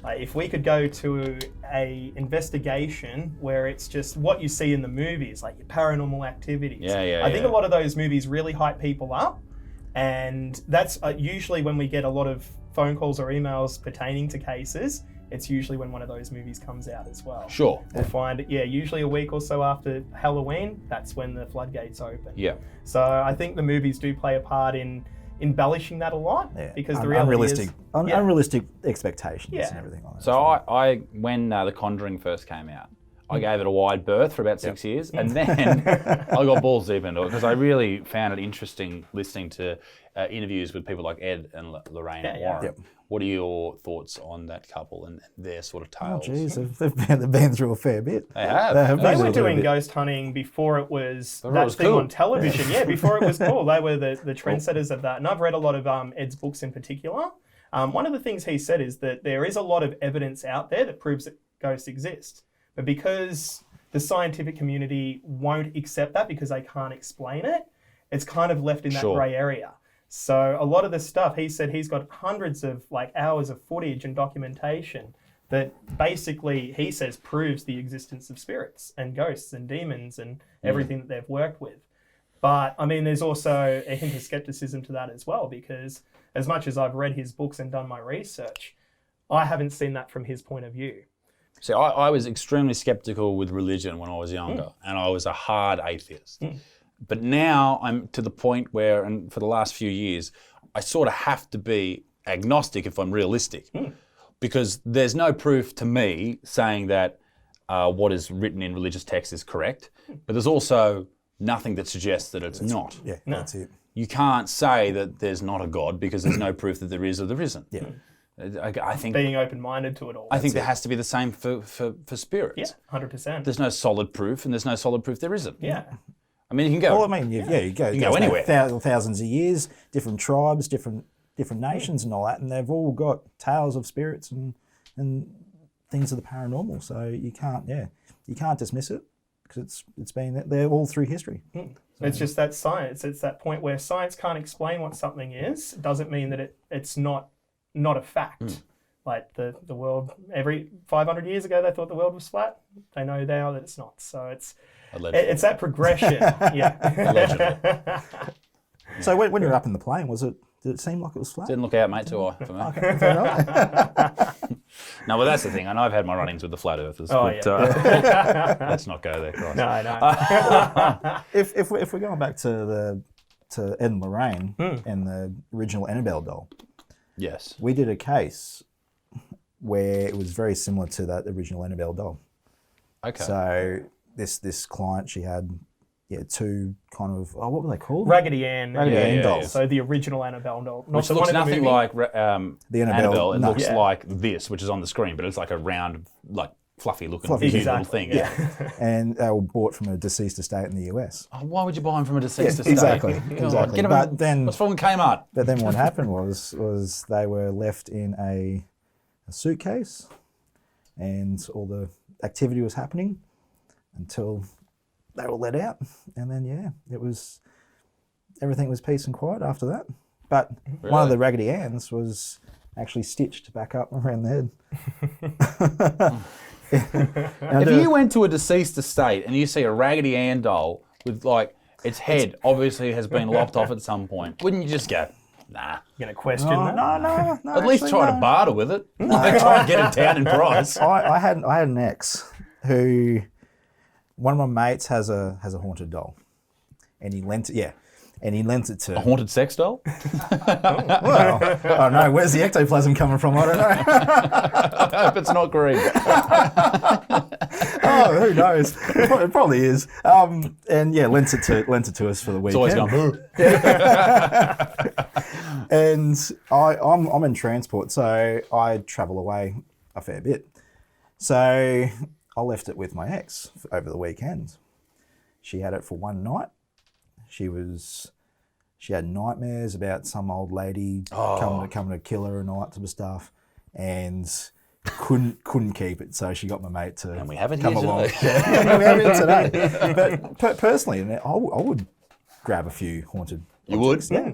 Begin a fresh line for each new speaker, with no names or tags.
Like, if we could go to a investigation where it's just what you see in the movies, like your paranormal activities. I think a lot of those movies really hype people up, and that's usually when we get a lot of phone calls or emails pertaining to cases. It's usually when one of those movies comes out as well.
Sure.
We'll find it, usually a week or so after Halloween, that's when the floodgates open.
Yeah.
So I think the movies do play a part in embellishing that a lot, because the reality is...
Unrealistic expectations and everything like that.
So I when The Conjuring first came out, I gave it a wide berth for about 6 years, and then I got balls deep into it because I really found it interesting listening to interviews with people like Ed and Lorraine and Warren. What are your thoughts on that couple and their sort of tales?
Oh, geez, they've been through a fair bit.
They have.
They were doing ghost hunting before it was on television. Before it was cool. They were the trendsetters of that. And I've read a lot of Ed's books in particular. One of the things he said is that there is a lot of evidence out there that proves that ghosts exist. But because the scientific community won't accept that because they can't explain it, it's kind of left in that grey area. So a lot of the stuff, he said he's got hundreds of hours of footage and documentation that basically, he says, proves the existence of spirits and ghosts and demons and everything that they've worked with. But I mean, there's also a hint of skepticism to that as well, because as much as I've read his books and done my research, I haven't seen that from his point of view.
See, I was extremely skeptical with religion when I was younger, and I was a hard atheist. But now I'm to the point where, and for the last few years, I sort of have to be agnostic if I'm realistic, because there's no proof to me saying that what is written in religious text is correct, but there's also nothing that suggests that it's not.
Yeah, that's it.
You can't say that there's not a God because there's no proof that there is or there isn't.
Yeah.
I think
being open-minded to it all.
I think there has to be the same for spirits.
Yeah, 100%.
There's no solid proof, and there's no solid proof there isn't.
Yeah.
I mean, you can go.
Well, I mean, you go
anywhere.
Thousands of years, different tribes, different nations, and all that, and they've all got tales of spirits and things of the paranormal. So you can't dismiss it because it's been there all through history. So,
it's just that science. It's that point where science can't explain what something is. It doesn't mean that it's not a fact. Like the world, every 500 years ago, they thought the world was flat. They know now that it's not. So it's that progression.
Allegedly.
So when you were up in the plane, did it seem like it was flat?
Didn't look out, mate, too high for me.
Okay, fair enough.
No, well, that's the thing. And I've had my run-ins with the flat earthers. Let's not go there, Christ.
No.
If we're going back to Ed and Lorraine and the original Annabelle doll.
Yes.
We did a case where it was very similar to that original Annabelle doll.
Okay.
So this client, she had two kind of, what were they called?
Raggedy Ann
dolls.
So the original Annabelle doll.
Which looks nothing like the
Annabelle.
It looks like this, which is on the screen, but it's like a round, like fluffy looking little thing.
Yeah. And they were bought from a deceased estate in the US.
Oh, why would you buy them from a deceased estate?
Exactly.
But then, what's from Kmart?
But then what happened was they were left in a suitcase, and all the activity was happening until they were let out, and then everything was peace and quiet after that. But one of the Raggedy Anns was actually stitched back up around the head.
If you went to a deceased estate and you see a Raggedy Ann doll with its head obviously has been lopped off at some point, wouldn't you just go, nah?
You're going to question that?
No.
At least try to barter with it. Try and get it down in price.
I had an ex who, one of my mates has a haunted doll, and he lent it to
a haunted sex doll.
Well, I don't know. Where's the ectoplasm coming from? I don't know.
I hope it's not green.
Oh, who knows? It probably is. And lent it to us for the weekend.
It's always gone. Boo.
And I'm in transport, so I travel away a fair bit. So I left it with my ex over the weekend. She had it for one night. She had nightmares about some old lady coming to kill her and all that type of stuff, and couldn't keep it. So she got my mate to
and we have it
come
here
along.
today.
We have it today. But personally, I would grab a few haunted.
You would?
Yeah.